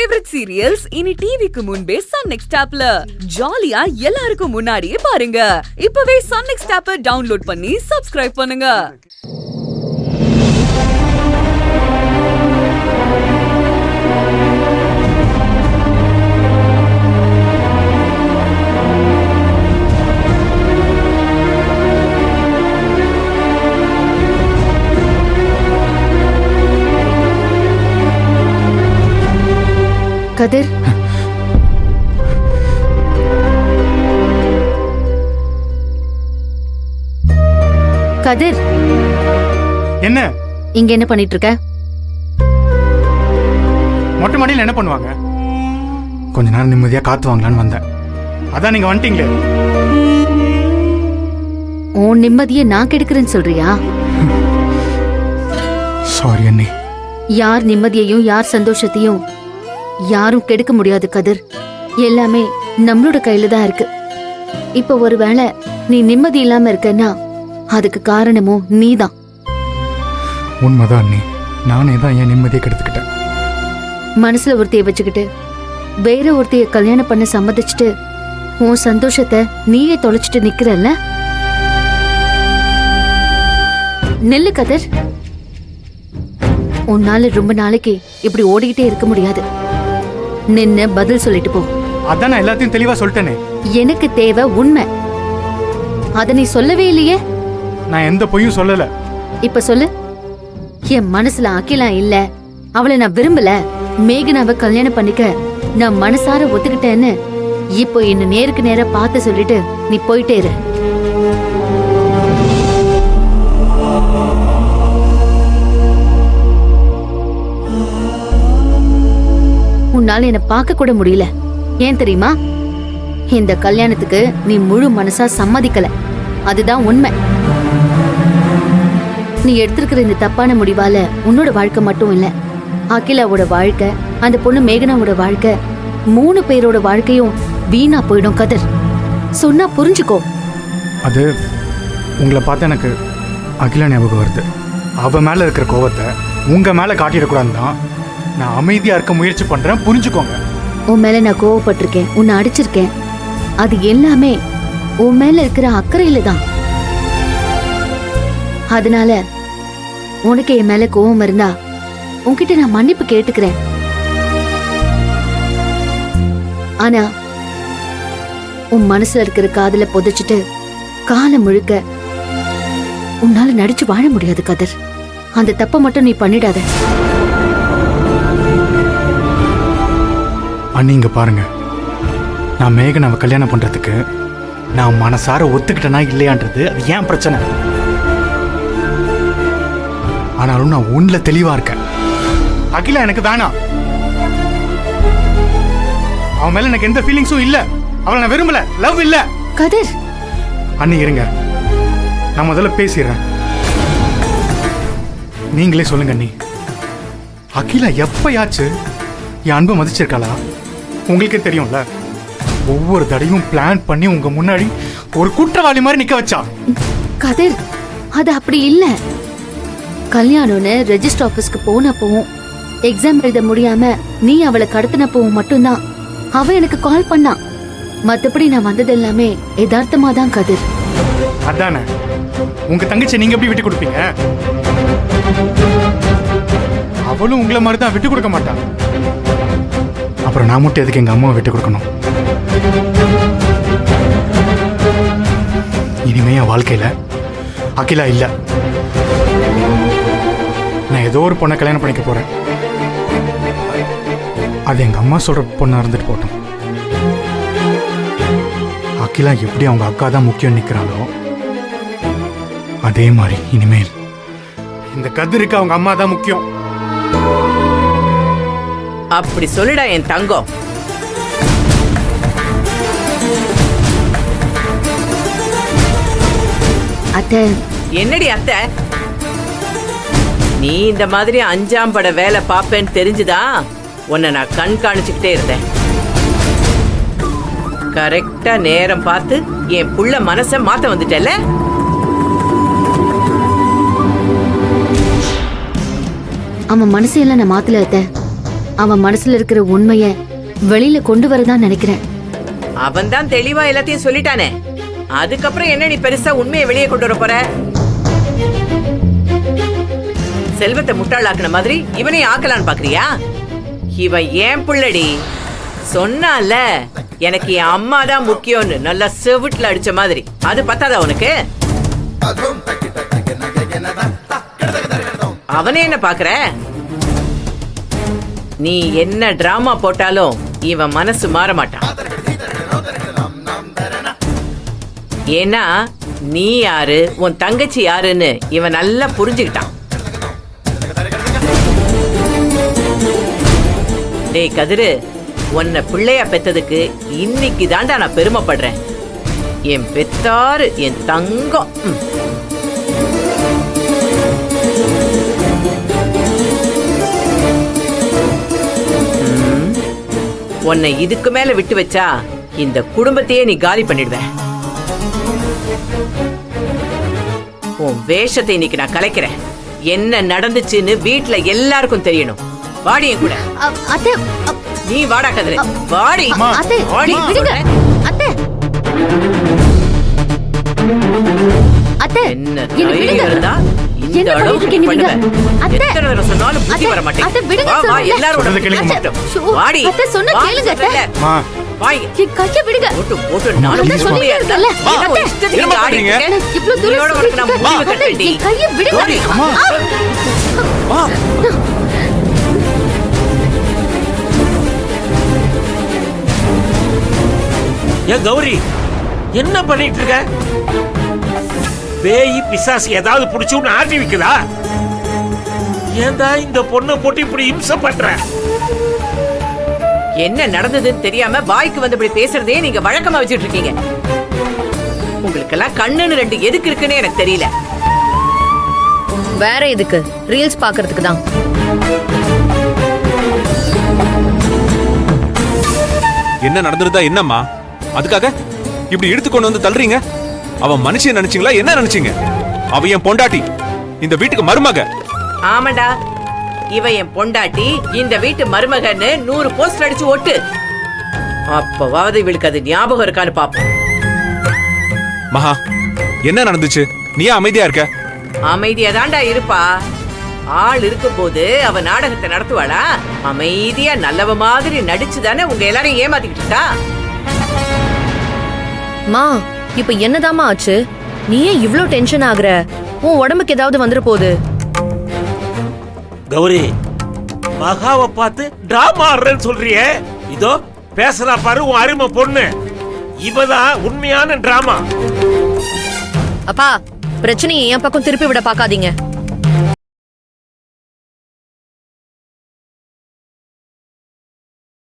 Favourite serials இனி டிவிக்கு முன்பே சன் நெக்ஸ்ட் ஆப்ல ஜாலியா எல்லாருக்கும் முன்னாடியே பாருங்க. இப்பவே சன் நெக்ஸ்ட் ஆப்பை டவுன்லோட் பண்ணி சப்ஸ்கிரைப் பண்ணுங்க. கதிர், கதிர், என்ன இங்க என்ன பண்ணிட்டு இருக்க? மொட்டை மாடியில் என்ன பண்ணுவாங்க? கொஞ்ச நேரம் நிம்மதியா காத்து வாங்கலான்னு வந்தேன். அதான் நீங்க வந்துட்டீங்களே. உன் நிம்மதியை நான் கெடுக்கிறேன்னு சொல்றியா? சாரி அண்ணி. யார் நிம்மதியையும் யார் சந்தோஷத்தையும் யாரும் கெடுக்க முடியாது கதிர். எல்லாமே நம்மளோட கையில தான் இருக்கு. இப்ப ஒருவேளை நீ நிம்மதி இல்லாம இருக்கன்னா அதுக்கு காரணமும் நீதான். உண்மைதான் அண்ணி. நானே தான் என் நிம்மதியை கெடுத்துக்கிட்டேன். மனசுல ஒருத்தைய வச்சுக்கிட்டு வேற ஒருத்தைய கல்யாணம் பண்ண சம்மதிச்சுட்டு உன் சந்தோஷத்தை நீயே தொலைச்சிட்டு நிக்கிறல்ல. நெல்லு கதிர், உன்னால ரொம்ப நாளைக்கு இப்படி ஓடிக்கிட்டே இருக்க முடியாது. நின்னு பதில் சொல்லிட்டு போ. அதான் நான் எல்லாத்தையும் தெளிவா சொல்லிட்டேனே. எனக்கு தேவை உண்மை. அத நீ சொல்லவே இல்லையே. நான் எந்த பொய்யும் சொல்லல. இப்ப சொல்லு. என் மனசுல அகிலா இல்ல, அவளை நான் விரும்பல, மேகனாவை கல்யாணம் பண்ணிக்க நான் மனசார ஒத்துக்கிட்டேன்னு இப்போ என்ன நேருக்கு நேர பார்த்து சொல்லிட்டு நீ போயிட்டே இரு. உன்னால என்ன பார்க்க கூட முடியல. ஏன் தெரியுமா? இந்த கல்யாணத்துக்கு நீ முழு மனசா சம்மதிக்கல. அதுதான் உண்மை. நீ எடுத்திருக்கிற இந்த தப்பான முடிவால உன்னோட வாழ்க்கை மட்டும் இல்ல, அகிலாவோட வாழ்க்கை, அந்த பொண்ணு மேகனாவோட வாழ்க்கை, 3 பேரோட வாழ்க்கையும் வீணா போயிடும் கதிர். சொன்னா புரிஞ்சுக்கோ. அது உங்களை பார்த்து எனக்கு அகிலா ஞாபகம் வருது. அவ மேல இருக்கிற கோவத்தை உங்க மேல காட்டிடக்கூடாதுன்னு தான் நான் அமைதியா இருக்க முயற்சி பண்றேன். புரிஞ்சுக்கோங்க. உன் மேல நான் கோவப்பட்டிருக்கேன், உன்னை அடிச்சிருக்கேன். அது எல்லாமே உன் மேல இருக்கிற அக்கறையில தான். அதனால உனக்கு என் மேல கோவம் இருந்தா உன்கிட்ட நான் மன்னிப்பு கேட்டுக்கிறேன். ஆனா உன் மனசுல இருக்கிற காதல புதைச்சிட்டு காலம் முழுக்க உன்னால நடிச்சு வாழ முடியாது கதிர். அந்த தப்பை மட்டும் நீ பண்ணிடாத. அண்ணி இங்க பாருங்க, நான் மேகனாவை கல்யாணம் பண்றதுக்கு நான் மனசார ஒத்துக்கிட்டேனா இல்லையான்றது அது ஏன் பிரச்சனை. ஆனாலும் நான் ஒண்ணுல தெளிவா இருக்கேன். அகிலா எனக்கு வேணாம். அவன் மேல எனக்கு எந்த ஃபீலிங்ஸும் இல்ல. அவளை நான் விரும்பல. லவ் இல்ல. கதிர், அண்ணி இருங்க, நான் முதல்ல பேசிடுறேன். நீங்களே சொல்லுங்க அண்ணி, அகிலா எப்பயாச்சு என் அன்பை மதிச்சிருக்காளா? உங்களுக்கே தெரியும்ல, ஒவ்வொரு தடையும் பிளான் பண்ணி உங்க முன்னாடி ஒரு குற்றவாளி மாதிரி நிக்க வச்சா. கதிர், அது அப்படி இல்ல. கல்யாணம்னு ரெஜிஸ்டர் ஆபீஸ்க்கு போனப்பவும் எக்ஸாம் எழுத முடியாம நீ அவளை கடத்தினப்பவும் மட்டும்தான் அவ எனக்கு கால் பண்ணா. மத்தபடி நான் வந்தது எல்லாமே யதார்த்தமா தான் கதிர். அதானே, உங்க தங்கச்சி நீங்க எப்படி விட்டு கொடுப்பீங்க? அவளும் உங்களை மாதிரி தான் விட்டு கொடுக்க மாட்டான். அப்புறம் நான் மட்டும் எதுக்கு எங்க அம்மாவை விட்டு கொடுக்கணும்? இனிமே என் வாழ்க்கையில அகிலா இல்ல. நான் ஏதோ ஒரு பொண்ணை கல்யாணம் பண்ணிக்க போறேன். அது எங்க அம்மா சொல்ற பொண்ணா இருந்துட்டு போட்டோம். அகிலா எப்படி அவங்க அக்கா தான் முக்கியம் நிக்கிறாளோ அதே மாதிரி இனிமேல் இந்த கதிருக்கு அவங்க அம்மா தான் முக்கியம். அப்படி சொல்லுடா என் தங்கம். அத்தை, என்னடி அத்தை? நீ இந்த மாதிரி 5ஆம் பட வேலை பாப்பேன்னு தெரிஞ்சுதா உன்னை நான் கண்காணிச்சுக்கிட்டே இருந்தேன். கரெக்டா நேரம் பார்த்து என் புள்ள மனசை மாத்த வந்துட்டல. அவன் மனசையெல்லாம் நான் மாத்தல அத்தை. அவன் மனசுல இருக்கிற உண்மைய வெளியில கொண்டு வரதான் நினைக்கிறேன். அவன் தான் தெளிவா எல்லாத்தையும் சொல்லிட்டானே, அதுக்கப்புறம் என்ன நீ பெருசா உண்மையை வெளியே கொண்டு வர போற? செல்வத்தை முட்டாளாக்குன மாதிரி இவனையும் ஆக்கலான்னு பாக்குறியா? இவன் ஏன் புள்ளடி, சொன்னால எனக்கு என் அம்மா தான் முக்கியம்னு நல்லா செவிட்டுல அடிச்ச மாதிரி. அது பத்தாதா உனக்கு? அவனே என்ன பாக்குற? நீ என்ன டிராமா போட்டாலும் இவன் மனசு மாற மாட்டான். ஏன்னா நீ யாரு, உன் தங்கச்சி யாருன்னு இவன் நல்லா புரிஞ்சுக்கிட்டான். டேய் கதிரு, உன்னை பிள்ளையா பெத்ததுக்கு இன்னைக்கு தாண்டா நான் பெருமைப்படுறேன். என் பெத்தாரு, என் தங்கம். உன்னை இதுக்கு மேல விட்டு வச்சா இந்த குடும்பத்தையே நீ காலி பண்ணிடுவ. உன் வேஷத்தை இன்னைக்கு நான் கலைக்கிறேன். என்ன நடந்துச்சுன்னு வீட்டுல எல்லாருக்கும் தெரியணும். வாடி என் கூட. அத்தை, நீ வாடா கதிரு, வாடி. அத்தை, வாடி. விடுங்க. அத்தை, அத்தை, என்ன என்னை விடுங்க. தைரியம் இருந்தா இந்த என்ன அளவுக்கு பண்ணிட்டு பண்ணுவ? இருக்கீங்க? அத்தை, எத்தனை தடவை சொன்னாலும் புத்தி வர அத்தை, மாட்டேங்குது. விடுங்க வா, வா, சொல்லுங்க. எல்லாரும் சொல்றதை கேளுங்க. அத்தை, ஷோ, வாடி. அத்தை, சொன்னா வா, கேளுங்க, அத்தை. சொல்றேன்ல. மா, வாங்க. என் கையை விடுங்க. போட்டு போட்டு நானும் அத்தை, சும்மையா சொல்லிட்டே இருக்கேன். இருக்கேன்ல. என்ன அத்தை, இஷ்டத்துக்கு என்னம்மா ஆடி பண்றீங்க? இருக்கேன்? இவ்வளவு தூரம் இதோட உனக்கு நான் சொல்லிட்டு முடிவு இருக்கேன். கட்டுறேன்டி. என் கையை விடுங்க. தோடி. அம்மா. மா, ஏன் கௌரி என்ன பண்ணிட்டு இருக்க? பேய் பிசாசு ஏதாவது புடிச்சு உன்னை ஆட்டி வைக்குதா? ஏன்டா இந்த பொண்ணை போட்டு இப்படி இம்சை பண்ற? என்ன நடந்ததுன்னு தெரியாம வாய்க்கு வந்து இப்படி பேசுறதே நீங்க வழக்கமா வச்சுட்டு இருக்கீங்க. உங்களுக்கெல்லாம் கண்ணுன்னு ரெண்டு எதுக்கு இருக்குன்னு எனக்கு தெரியல. வேற எதுக்கு? ரீல்ஸ் பாக்குறதுக்கு தான். என்ன நடந்துருதா என்னம்மா? அதுக்காக இப்படி எடுத்துக்கொண்டு வந்து தள்ளுறீங்க? அவன் மனுஷன் நினைச்சீங்களா? என்ன நினைச்சீங்க? அவ என் பொண்டாட்டி, இந்த வீட்டுக்கு மருமக. ஆமாண்டா, இவ என் பொண்டாட்டி, இந்த வீட்டு மருமகன்னு 100 போஸ்டர் அடிச்சு ஒட்டு. அப்பவாவது இவளுக்கு அது ஞாபகம் இருக்கான்னு பாப்போம். மகா, என்ன நடந்துச்சு? நீ ஏன் அமைதியா இருக்க? அமைதியா தாண்டா இருப்பா. ஆள் இருக்கும்போது அவ நாடகத்தை நடத்துவாளா? அமைதியா நல்லவ மாதிரி நடிச்சுதானே உங்க எல்லாரையும் ஏமாத்திக்கிட்டு இருக்கா. மா, இப்ப என்னதாமா ஆச்சு? நீ ஏன் இவ்ளோ டென்ஷன் ஆகுற? உன் உடம்புக்கு ஏதாவது வந்துட போகுது. கௌரி, மகாவை பார்த்து டிராமா ஆடுறேன்னு சொல்றியே? இதோ பேசுறா பாரு உன் அருமை பொண்ணு. இவதான் உண்மையான டிராமா. அப்பா, பிரச்சனையை என் பக்கம் திருப்பி விட பாக்காதீங்க.